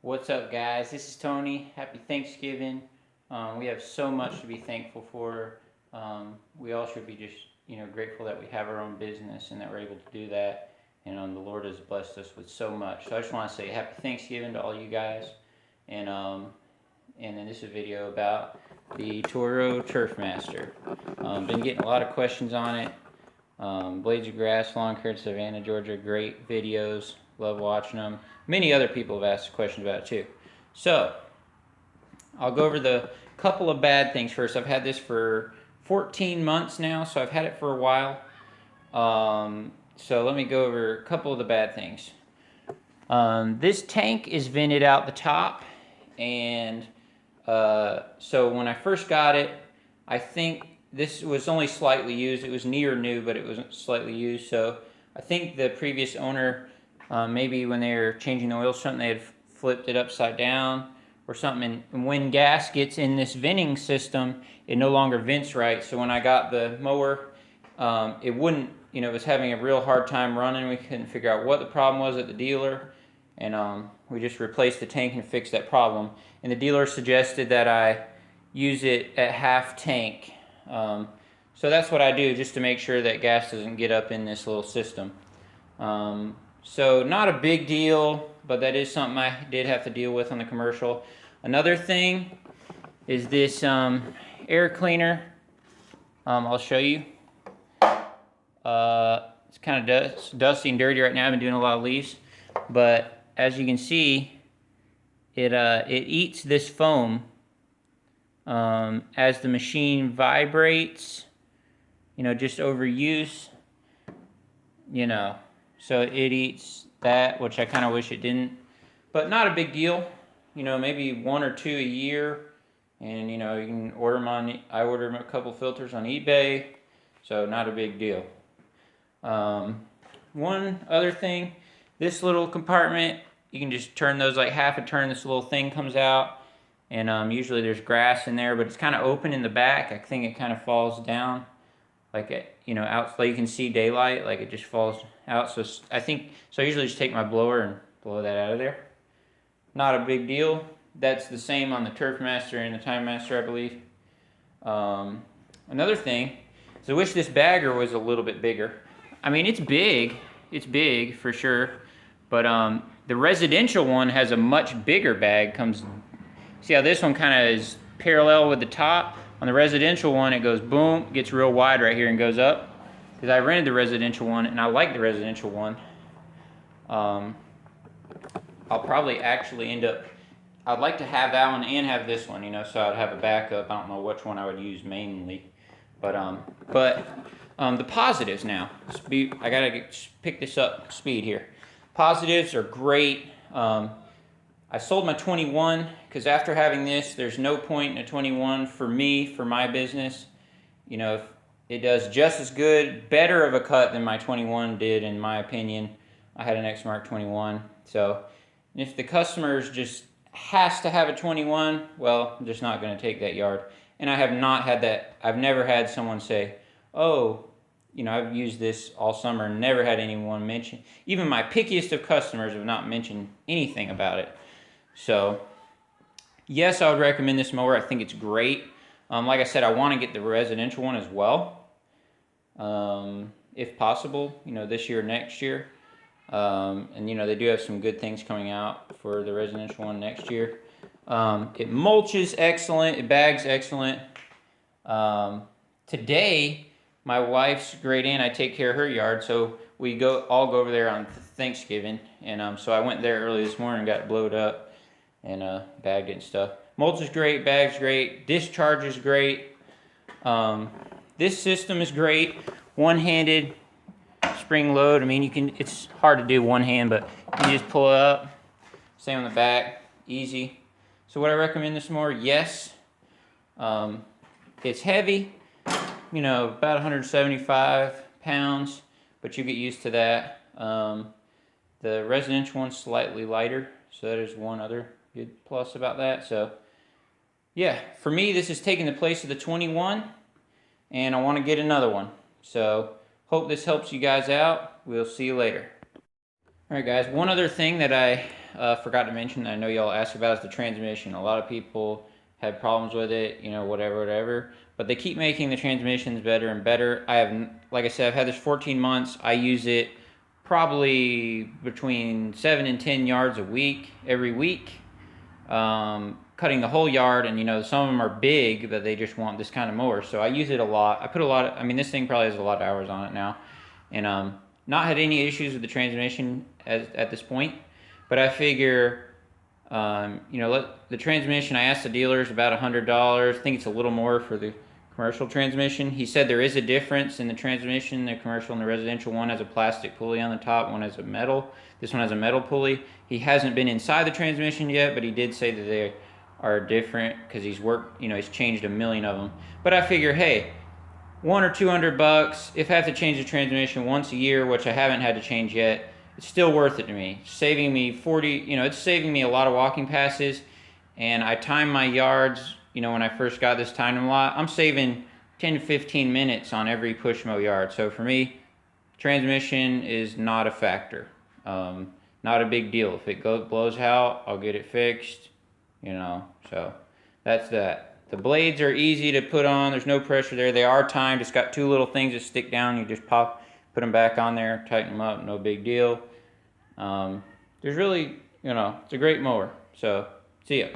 What's up, guys? This is Tony. Happy Thanksgiving. We have so much to be thankful for. We all should be just, grateful that we have our own business and that we're able to do that. And the Lord has blessed us with so much. So I just want to say Happy Thanksgiving to all you guys. And then this is a video about the TORO TURFMASTer. Been getting a lot of questions on it. Blades of Grass, Lawn Care, Savannah, Georgia. Great videos. Love watching them. Many other people have asked questions about it too. So, I'll go over the couple of bad things first. I've had this for 14 months now, so I've had it for a while. So let me go over a couple of the bad things. This tank is vented out the top, and so when I first got it, I think this was only slightly used. It was near new, but it was slightly used. So I think the previous owner, maybe when they were changing the oil or something, they had flipped it upside down or something. And when gas gets in this venting system, it no longer vents right. So when I got the mower, it wouldn't, it was having a real hard time running. We couldn't figure out what the problem was at the dealer. And we just replaced the tank and fixed that problem. And the dealer suggested that I use it at half tank. So that's what I do, just to make sure that gas doesn't get up in this little system. So not a big deal, but that is something I did have to deal with on the commercial. Another thing is this air cleaner. I'll show you. It's kind of dusty and dirty right now. I've been doing a lot of leaves, but as you can see, it eats this foam as the machine vibrates. Just overuse. So it eats that, which I kind of wish it didn't, but not a big deal. Maybe 1 or 2 a year, and you can order them on. I ordered a couple filters on eBay, so not a big deal. One other thing, this little compartment, you can just turn those like half a turn. This little thing comes out, and usually there's grass in there, but it's kind of open in the back. I think it kind of falls down, like it, out so you can see daylight, like it just falls out. So I usually just take my blower and blow that out of there. Not a big deal. That's the same on the TURFMASTer and the timemaster, I believe. Another thing is I wish this bagger was a little bit bigger. I mean, it's big for sure, but the residential one has a much bigger bag. See how this one kind of is parallel with the top? On the residential one, it goes boom, gets real wide right here and goes up. Because I rented the residential one, and I like the residential one. I'll probably actually end up, I'd like to have that one and have this one, so I'd have a backup. I don't know which one I would use mainly. But the positives now. I gotta pick this up speed here. Positives are great. I sold my 21 because after having this, there's no point in a 21 for me, for my business. If it does just as good, better of a cut than my 21 did, in my opinion. I had an exmark 21. So if the customer's just has to have a 21, well, I'm just not going to take that yard. And I have not had that. I've never had someone say, oh, I've used this all summer and never had anyone mention. Even my pickiest of customers have not mentioned anything about it. So, yes, I would recommend this mower. I think it's great. Like I said, I want to get the residential one as well, if possible, this year or next year. And, they do have some good things coming out for the residential one next year. It mulches excellent. It bags excellent. Today, my wife's great aunt, I take care of her yard, so we all go over there on Thanksgiving. And so I went there early this morning and got blowed up and bagged it and stuff. Mulch is great, bag's great, discharge is great. This system is great. One-handed spring load. I mean, it's hard to do one hand, but you just pull it up. Same on the back, easy. So would I recommend this more? Yes. It's heavy, about 175 pounds, but you get used to that. The residential one's slightly lighter, so that is one other good plus about that. So yeah, for me, this is taking the place of the 21, and I want to get another one. So hope this helps you guys out. We'll see you later. All right, guys, one other thing that I forgot to mention that I know y'all asked about is the transmission. A lot of people had problems with it, you know, whatever. But they keep making the transmissions better and better. I have, like I said, I've had this 14 months. I use it probably between 7 and 10 yards a week, every week. Cutting the whole yard, and you know, some of them are big, but they just want this kind of mower. So I use it a lot. I put a lot of, I mean, this thing probably has a lot of hours on it now. And not had any issues with the transmission at this point. But I figure, you know, the transmission, I asked the dealers about $100. I think it's a little more for the commercial transmission. He said there is a difference in the transmission. The commercial and the residential one has a plastic pulley on the top, one has a metal. This one has a metal pulley. He hasn't been inside the transmission yet, but he did say that they are different because he's worked, you know, he's changed a million of them. But I figure, hey, $100 or $200, if I have to change the transmission once a year, which I haven't had to change yet, it's still worth it to me. It's saving me 40, you know, it's saving me a lot of walking passes. And I time my yards, you know, when I first got this timed a lot, I'm saving 10 to 15 minutes on every push mow yard. So for me, transmission is not a factor. Not a big deal. If it blows out, I'll get it fixed, you know, so that's that. The blades are easy to put on. There's no pressure there. They are timed. It's got two little things that stick down. You just put them back on there, tighten them up, no big deal. There's really, you know, it's a great mower. So, see ya.